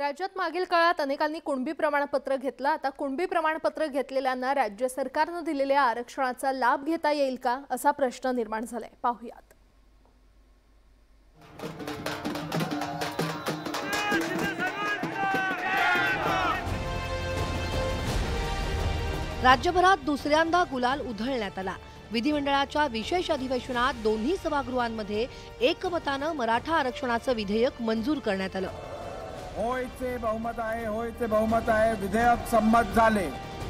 राज्यात मागील काळात अनेकांनी कुणबी प्रमाणपत्र घेतलं। आता कुणबी प्रमाणपत्र घेतलेल्यांना राज्य सरकारने दिलेल्या आरक्षणाचा लाभ घेता येईल का असा प्रश्न निर्माण झालाय। पाहूयात। राज्यभरात दुसऱ्यांदा गुलाल उधळण्यात आला। विधिमंडळाच्या विशेष अधिवेशनात दोन्ही सभागृहांमध्ये एकमताने मराठा आरक्षणाचं विधेयक मंजूर करण्यात आलं। होयचे बहुमत आहे विधेयक संमत झाले।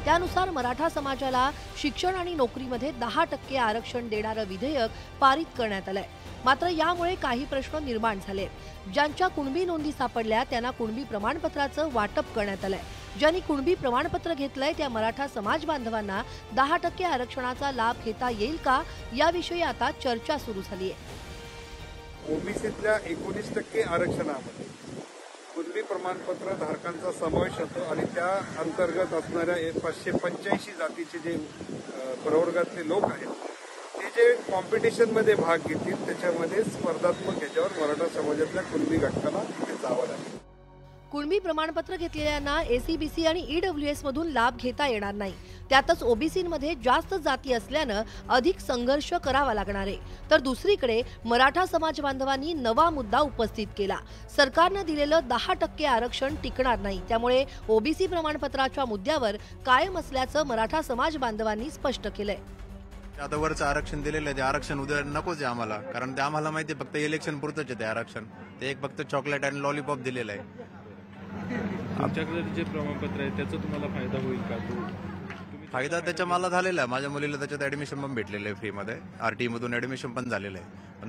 त्यानुसार मराठा समाजाला शिक्षण आणि नोकरीमध्ये 10% आरक्षण देणारं विधेयक पारित करण्यात आलंय। मात्र यामुळे काही प्रश्न निर्माण झाले। ज्यांच्या कुणबी नोंदी सापडल्या त्यांना कुणबी प्रमाणपत्राचं वाटप करण्यात आलंय। ज्यांनी कुणबी प्रमाणपत्र घेतलंय त्या मराठा समाज बांधवांना 10% आरक्षणाचा लाभ घेता येईल का याविषयी आता चर्चा सुरू झाली आहे। ओबीसीतल्या 19% आरक्षणामध्ये कुणबी प्रमाणपत्र धारकांचा समावेश होतो आणि त्या अंतर्गत असणाऱ्या 585 जातीचे जे प्रवर्गातले लोक आहेत ते जे कॉम्पिटिशनमध्ये भाग घेतील त्याच्यामध्ये स्पर्धात्मक ह्याच्यावर मराठा समाजातल्या कुणबी घटकाला तिथे जावं लागेल। कुणबी प्रमाणपत्र घेतलेल्यांना एसीबीसी आणि ईडब्ल्यूएस मधून लाभ घेता येणार नाही। त्यातच ओबीसीमध्ये जास्त जाती असल्यानं अधिक संघर्ष करावा लागणार आहे। तर दुसरीकडे मराठा समाज बांधवांनी नवा मुद्दा उपस्थित केला। सरकारने दिलेलं 10% आरक्षण टिकणार नाही, त्यामुळे ओबीसी प्रमाणपत्राच्या मुद्द्यावर कायम असल्याचं मराठा समाज बांधवांनी स्पष्ट केलंय। आता वरचं आरक्षण दिलेलं आहे ते आरक्षण उद्या नकोच आहे आम्हाला, कारण ते आम्हाला माहिती फक्त इलेक्शन पुरतच आहे ते आरक्षण। ते एक फक्त चॉकलेट आणि लॉलीपॉप दिलेलं आहे। तुमच्याकडे जे प्रमाणपत्र आहे त्याचा तुम्हाला फायदा होईल का? फायदा त्याचा मला झालेला आहे। माझ्या मुलीला त्याच्यात ऍडमिशन पण भेटलेलं आहे फ्रीमध्ये। आरटी मधून ऍडमिशन पण झालेलं आहे। पण